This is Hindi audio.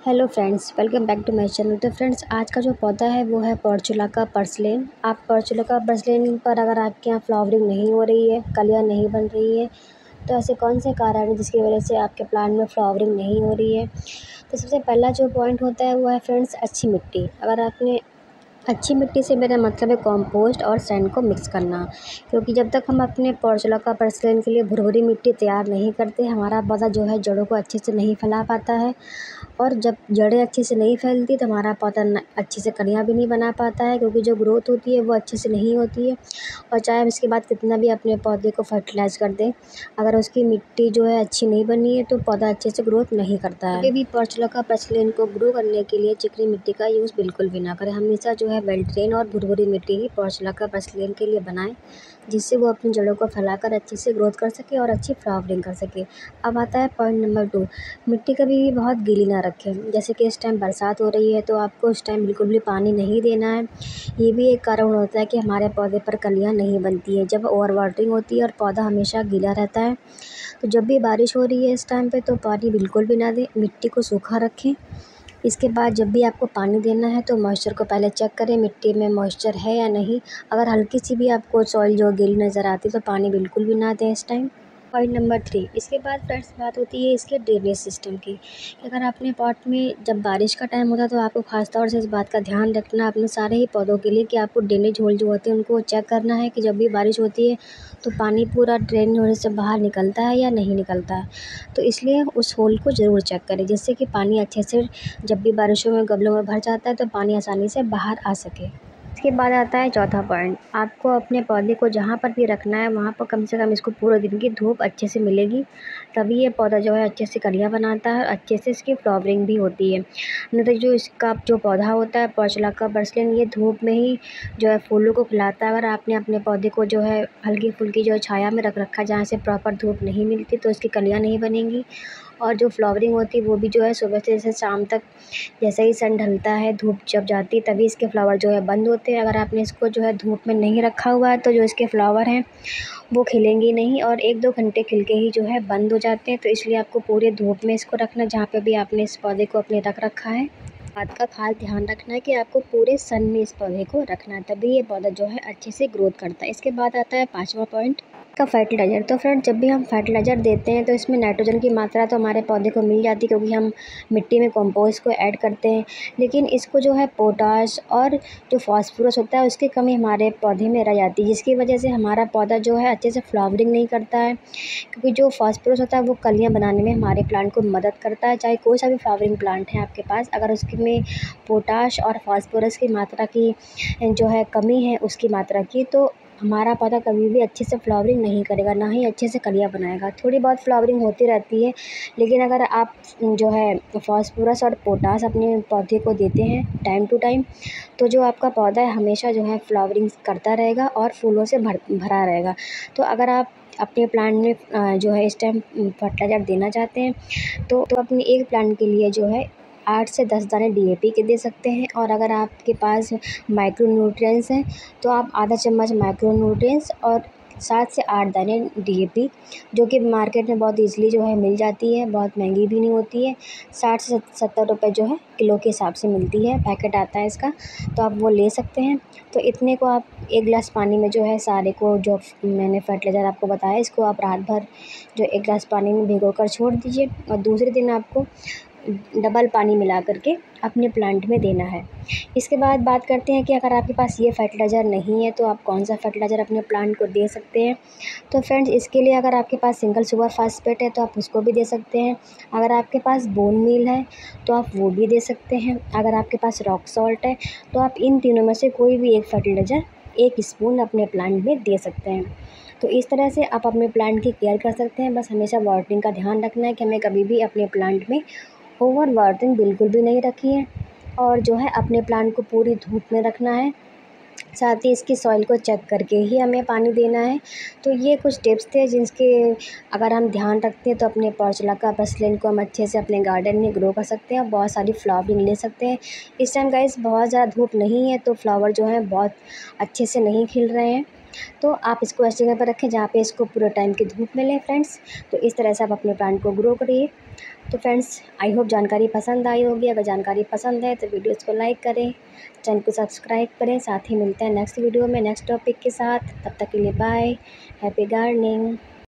Hello friends, welcome back to my channel. तो फ्रेंड्स, आज का जो पौधा है वो है पोर्चुला पर्सिलेन। आप पोर्चुला पर्सिलेन पर अगर आपके यहाँ फ्लावरिंग नहीं हो रही है, कलियाँ नहीं बन रही है, तो ऐसे कौन से कारण हैं जिसकी वजह से आपके प्लांट में फ्लावरिंग नहीं हो रही है। तो सबसे पहला जो पॉइंट होता है वो है फ्रेंड्स अच्छी मिट्टी। अगर आपने अच्छी मिट्टी से मेरा मतलब है कंपोस्ट और सैंड को मिक्स करना, क्योंकि जब तक हम अपने पोर्चुला पर्सिलेन के लिए भुरभुरी मिट्टी तैयार नहीं करते, हमारा पौधा जो है जड़ों को अच्छे से नहीं फैला पाता है। और जब जड़ें अच्छे से नहीं फैलती तो हमारा पौधा अच्छे से कलियाँ भी नहीं बना पाता है, क्योंकि जो ग्रोथ होती है वो अच्छे से नहीं होती है। और चाहे हम इसके बाद कितना भी अपने पौधे को फर्टिलाइज़ कर दें, अगर उसकी मिट्टी जो है अच्छी नहीं बनी है तो पौधा अच्छे से ग्रोथ नहीं करता है। कभी भी पोर्चुला पर्सिलेन को ग्रो करने के लिए चिकनी मिट्टी का यूज़ बिल्कुल भी ना करें। हमेशा जो है वेल ड्रेन और भुरभुरी मिट्टी ही पोर्चुला पर्सिलेन के लिए बनाएं, जिससे वो अपनी जड़ों को फैलाकर अच्छे से ग्रोथ कर सके और अच्छी फ्लावरिंग कर सके। अब आता है पॉइंट नंबर 2, मिट्टी कभी भी बहुत गीली ना रखें। जैसे कि इस टाइम बरसात हो रही है तो आपको उस टाइम बिल्कुल भी पानी नहीं देना है। ये भी एक कारण होता है कि हमारे पौधे पर कलियाँ नहीं बनती हैं, जब ओवर वाटरिंग होती है और पौधा हमेशा गीला रहता है। तो जब भी बारिश हो रही है इस टाइम पे तो पानी बिल्कुल भी ना दें, मिट्टी को सूखा रखें। इसके बाद जब भी आपको पानी देना है तो मॉइस्चर को पहले चेक करें, मिट्टी में मॉइस्चर है या नहीं। अगर हल्की सी भी आपको सॉइल जो गीली नज़र आती है तो पानी बिल्कुल भी ना दें इस टाइम। पॉइंट नंबर 3, इसके बाद फ्रेंड्स बात होती है इसके ड्रेनेज सिस्टम की। कि अगर आपने पॉट में जब बारिश का टाइम होता है तो आपको खास तौर से इस बात का ध्यान रखना अपने सारे ही पौधों के लिए कि आपको ड्रेनेज होल जो होते हैं उनको चेक करना है कि जब भी बारिश होती है तो पानी पूरा ड्रेन होने से बाहर निकलता है या नहीं निकलता है। तो इसलिए उस होल को ज़रूर चेक करें, जिससे कि पानी अच्छे से जब भी बारिशों में गमलों में भर जाता है तो पानी आसानी से बाहर आ सके। इसके बाद आता है चौथा पॉइंट, आपको अपने पौधे को जहाँ पर भी रखना है वहाँ पर कम से कम इसको पूरे दिन की धूप अच्छे से मिलेगी, तभी ये पौधा जो है अच्छे से कलियाँ बनाता है और अच्छे से इसकी फ्लावरिंग भी होती है। नहीं तो जो इसका जो पौधा होता है पोर्चुला पर्सिलेन, ये धूप में ही जो है फूलों को खिलाता है। अगर आपने अपने पौधे को जो है हल्की फुल्की जो छाया में रख रखा है जहाँ से प्रॉपर धूप नहीं मिलती, तो इसकी कलियाँ नहीं बनेंगी। और जो फ्लावरिंग होती है वो भी जो है सुबह से जैसे शाम तक, जैसे ही सन ढलता है धूप जब जाती है तभी इसके फ्लावर जो है बंद होते हैं। अगर आपने इसको जो है धूप में नहीं रखा हुआ है तो जो इसके फ्लावर हैं वो खिलेंगे नहीं और 1-2 घंटे खिल के ही जो है बंद हो जाते हैं। तो इसलिए आपको पूरे धूप में इसको रखना, जहाँ पे भी आपने इस पौधे को अपने रख रखा है। बात का खास ध्यान रखना है कि आपको पूरे सन में इस पौधे को रखना है, तभी ये पौधा जो है अच्छे से ग्रोथ करता है। इसके बाद आता है 5वां पॉइंट का फर्टिलाइज़र। तो फ्रेंड, जब भी हम फर्टिलाइज़र देते हैं तो इसमें नाइट्रोजन की मात्रा तो हमारे पौधे को मिल जाती है, क्योंकि हम मिट्टी में कंपोस्ट को ऐड करते हैं। लेकिन इसको जो है पोटाश और जो फास्फोरस होता है उसकी कमी हमारे पौधे में रह जाती है, जिसकी वजह से हमारा पौधा जो है अच्छे से फ्लावरिंग नहीं करता है। क्योंकि जो फास्फोरस होता है वो कलियाँ बनाने में हमारे प्लांट को मदद करता है। चाहे कोई सा भी फ्लावरिंग प्लांट है आपके पास, अगर उसमें पोटाश और फास्फोरस की मात्रा की जो है कमी है उसकी मात्रा की, तो हमारा पौधा कभी भी अच्छे से फ्लावरिंग नहीं करेगा, ना ही अच्छे से कलियाँ बनाएगा। थोड़ी बहुत फ्लावरिंग होती रहती है, लेकिन अगर आप जो है फास्फोरस और पोटाश अपने पौधे को देते हैं टाइम टू टाइम, तो जो आपका पौधा है हमेशा जो है फ्लावरिंग करता रहेगा और फूलों से भरा रहेगा। तो अगर आप अपने प्लांट में जो है इस टाइम फर्टिलाइज़र देना चाहते हैं तो अपने एक प्लांट के लिए जो है 8 से 10 दाने डीएपी के दे सकते हैं। और अगर आपके पास माइक्रो न्यूट्रिएंट्स हैं तो आप आधा चम्मच माइक्रो न्यूट्रिएंट्स और 7 से 8 दाने डीएपी, जो कि मार्केट में बहुत ईज़िली जो है मिल जाती है, बहुत महंगी भी नहीं होती है। 60 से 70 रुपए जो है किलो के हिसाब से मिलती है, पैकेट आता है इसका, तो आप वो ले सकते हैं। तो इतने को आप 1 गिलास पानी में जो है सारे को, जो मैंने फर्टिलाइज़र आपको बताया, इसको आप रात भर जो 1 गिलास पानी में भिगोकर छोड़ दीजिए और दूसरे दिन आपको डबल पानी मिला करके अपने प्लांट में देना है। इसके बाद बात करते हैं कि अगर आपके पास ये फर्टिलाइज़र नहीं है तो आप कौन सा फर्टिलाइज़र अपने प्लांट को दे सकते हैं। तो फ्रेंड्स, इसके लिए अगर आपके पास सिंगल सुपर फास्फेट है तो आप उसको भी दे सकते हैं। अगर आपके पास बोन मील है तो आप वो भी दे सकते हैं। अगर आपके पास रॉक सॉल्ट है तो आप इन तीनों में से कोई भी एक फर्टिलाइज़र 1 स्पून अपने प्लांट में दे सकते हैं। तो इस तरह से आप अपने प्लांट की केयर कर सकते हैं। बस हमेशा वाटरिंग का ध्यान रखना है कि हमें कभी भी अपने प्लांट में ओवर वाटरिंग बिल्कुल भी नहीं रखी है, और जो है अपने प्लांट को पूरी धूप में रखना है। साथ ही इसकी सॉइल को चेक करके ही हमें पानी देना है। तो ये कुछ टिप्स थे जिसके अगर हम ध्यान रखते हैं तो अपने पोर्चुला पर्सिलेन को हम अच्छे से अपने गार्डन में ग्रो कर सकते हैं और बहुत सारी फ्लावरिंग ले सकते हैं। इस टाइम गाइस बहुत ज़्यादा धूप नहीं है तो फ्लावर जो है बहुत अच्छे से नहीं खिल रहे हैं। तो आप इसको ऐसी जगह पर रखें जहाँ पे इसको पूरे टाइम की धूप मिले फ्रेंड्स। तो इस तरह से आप अपने प्लांट को ग्रो करिए। तो फ्रेंड्स, आई होप जानकारी पसंद आई होगी। अगर जानकारी पसंद है तो वीडियोज़ को लाइक करें, चैनल को सब्सक्राइब करें। साथ ही मिलते हैं नेक्स्ट वीडियो में नेक्स्ट टॉपिक के साथ। तब तक के लिए बाय, हैप्पी गार्डनिंग।